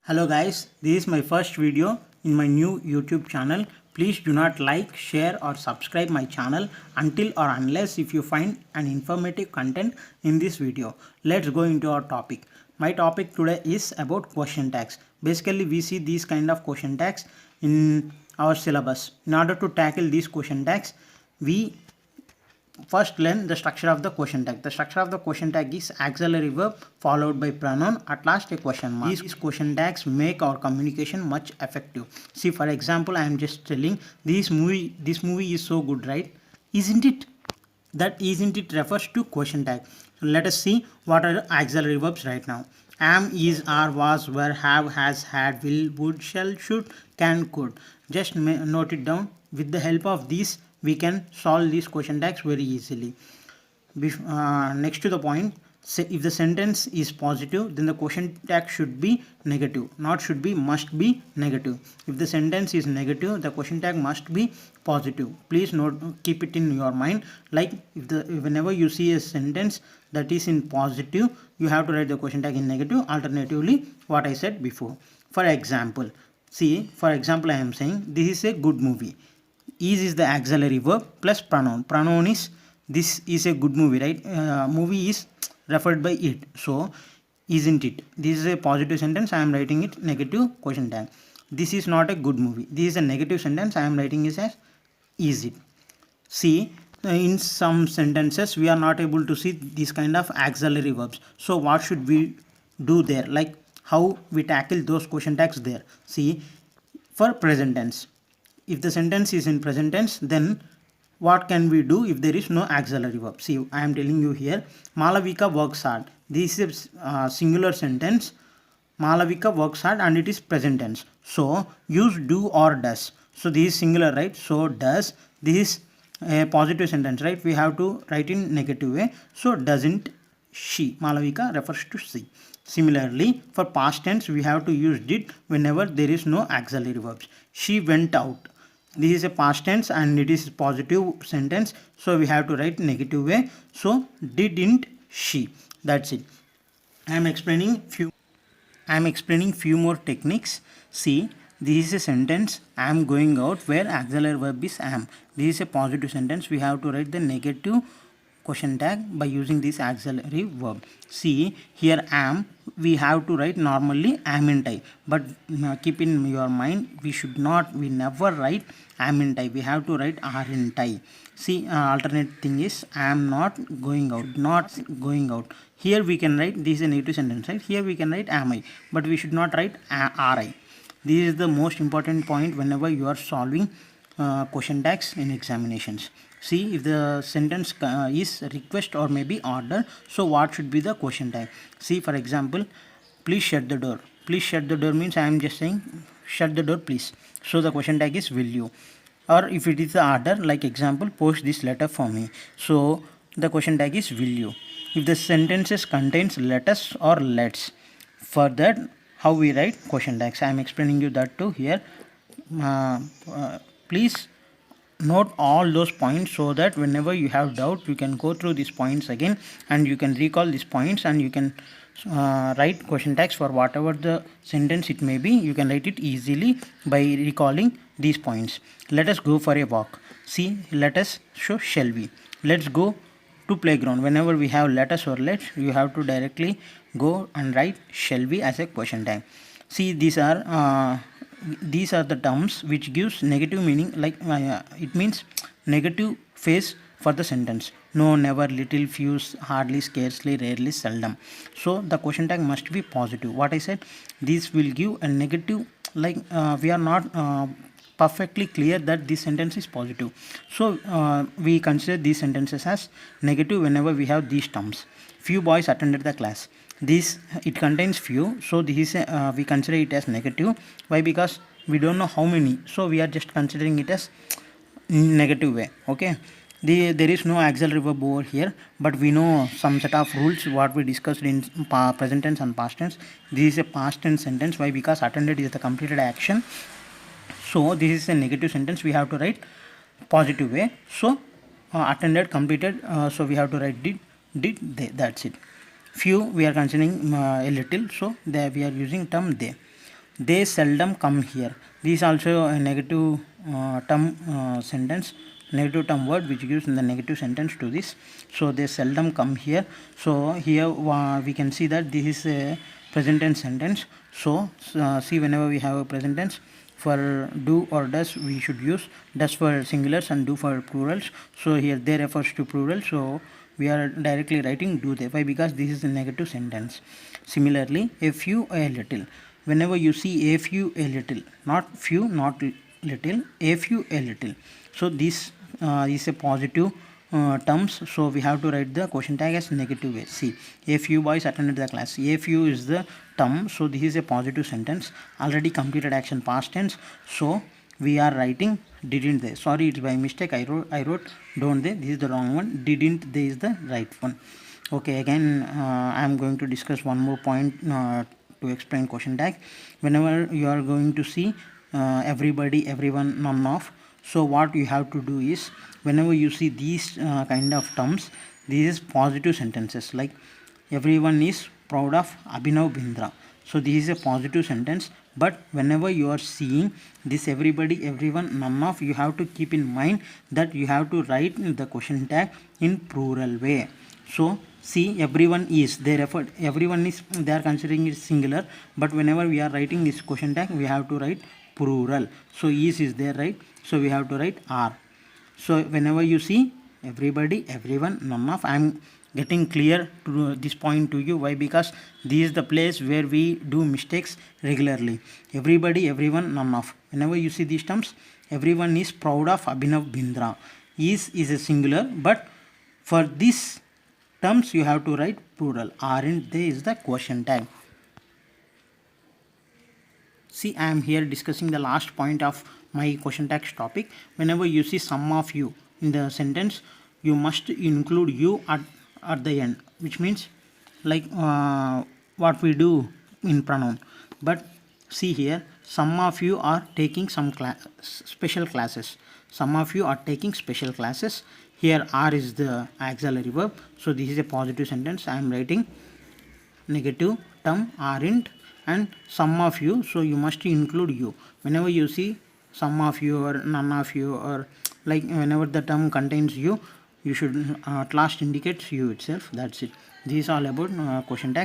Hello guys, this is my first video in my new YouTube channel. Please do not like, share or subscribe my channel until or unless if you find an informative content in this video. Let's go into our topic. My topic today is about question tags. Basically we see these kind of question tags in our syllabus. In order to tackle these question tags, we first learn the structure of the question tag. The structure of the question tag is auxiliary verb followed by pronoun, at last a question mark. These question tags make our communication much effective. See, for example, I am just telling this movie is so good, right? Isn't it? That isn't it refers to question tag. So let us see what are the auxiliary verbs right now. Am, is, are, was, were, have, has, had, will, would, shall, should, can, could. Just note it down. With the help of these we can solve these question tags very easily. Next to the point, say if the sentence is positive, then the question tag should be negative. Not should be, must be negative. If the sentence is negative, the question tag must be positive. Please note, keep it in your mind. Like whenever you see a sentence that is in positive, you have to write the question tag in negative. Alternatively, what I said before. For example, I am saying this is a good movie. Is the auxiliary verb plus pronoun. Pronoun is this is a good movie, right? Movie is referred by it. So, isn't it? This is a positive sentence. I am writing it negative question tag. This is not a good movie. This is a negative sentence. I am writing it as is it. See, in some sentences we are not able to see this kind of auxiliary verbs. So, what should we do there? Like how we tackle those question tags there. See, for present tense. If the sentence is in present tense, then what can we do if there is no auxiliary verb? See, I am telling you here, Malavika works hard. This is a singular sentence. Malavika works hard and it is present tense. So, use do or does. So, this is singular, right? So, does. This is a positive sentence, right? We have to write in negative way. So, doesn't she. Malavika refers to she. Similarly, for past tense, we have to use did whenever there is no auxiliary verbs. She went out. This is a past tense and it is positive sentence, so we have to write negative way. So didn't she. That's it. I am explaining few more techniques. See, this is a sentence, I am going out, where auxiliary verb is am. This is a positive sentence. We have to write the negative question tag by using this auxiliary verb. See, here am, we have to write normally am in I, but keep in your mind, we never write am in I. We have to write are in I. See, alternate thing is am not going out. Here we can write, this is a negative sentence, right? Here we can write am I, but we should not write are I. This is the most important point whenever you are solving question tags in examinations. See, if the sentence is request or maybe order, so what should be the question tag? See, for example, please shut the door. Please shut the door means I am just saying shut the door please. So the question tag is will you. Or if it is the order, like example, post this letter for me. So the question tag is will you. If the sentences contains letters or let's, for that how we write question tags. I am explaining you that too here. Please note all those points so that whenever you have doubt, you can go through these points again and you can recall these points and you can write question tags for whatever the sentence it may be. You can write it easily by recalling these points. Let us go for a walk. See, let us, so shall we. Let's go to playground. Whenever we have let us or let's, you have to directly go and write shall we as a question tag. See, these are the terms which gives negative meaning, like it means negative phase for the sentence. No, never, little, few, hardly, scarcely, rarely, seldom. So the question tag must be positive. What I said, this will give a negative, like we are not perfectly clear that this sentence is positive. So we consider these sentences as negative whenever we have these terms. Few boys attended the class. This, it contains few, so this is we consider it as negative. Why? Because we don't know how many, so we are just considering it as negative way. Okay, there is no auxiliary verb over here, but we know some set of rules what we discussed in present tense and past tense. This is a past tense sentence. Why? Because attended is the completed action, so this is a negative sentence. We have to write positive way. So attended, completed, so we have to write did, they. That's it. Few, we are considering a little, so there we are using term they. they seldom come here. This is also a negative term sentence, negative term word which gives in the negative sentence to this. So they seldom come here. So here we can see that this is a present tense sentence. So see, whenever we have a present tense, for do or does we should use does for singulars and do for plurals. So here they refers to plural, so we are directly writing do they. Why? Because this is a negative sentence. Similarly, a few, a little. Whenever you see a few, a little, not few, not little, a few, a little, so this is a positive terms, so we have to write the question tag as negative way. See, a few boys attended the class. A few is the term, so this is a positive sentence, already completed action past tense, so we are writing didn't they. Sorry, it's by mistake, I wrote don't they. This is the wrong one. Didn't they is the right one. Okay, again I am going to discuss one more point to explain question tag. Whenever you are going to see everybody, everyone, none of, so what you have to do is, whenever you see these kind of terms, these is positive sentences, like everyone is proud of Abhinav Bindra, so this is a positive sentence. But whenever you are seeing this everybody, everyone, none of, you have to keep in mind that you have to write the question tag in plural way. So see, everyone is, they refer, everyone is, they are considering it singular, but whenever we are writing this question tag, we have to write plural. So is there, right? So we have to write are. So whenever you see everybody, everyone, none of, I am getting clear to this point to you. Why? Because this is the place where we do mistakes regularly. Everybody, everyone, none of. Whenever you see these terms, everyone is proud of Abhinav Bindra. Is a singular, but for this terms you have to write plural. Aren't they is the question tag. See, I am here discussing the last point of my question tags topic. Whenever you see some of you in the sentence, you must include you at the end, which means like what we do in pronoun. But see here, some of you are taking some special classes. Some of you are taking special classes. Here are is the auxiliary verb, so this is a positive sentence. I am writing negative term aren't and some of you, so you must include you. Whenever you see some of you or none of you, or like whenever the term contains you should at last indicates you itself. That's it. This is all about question tag.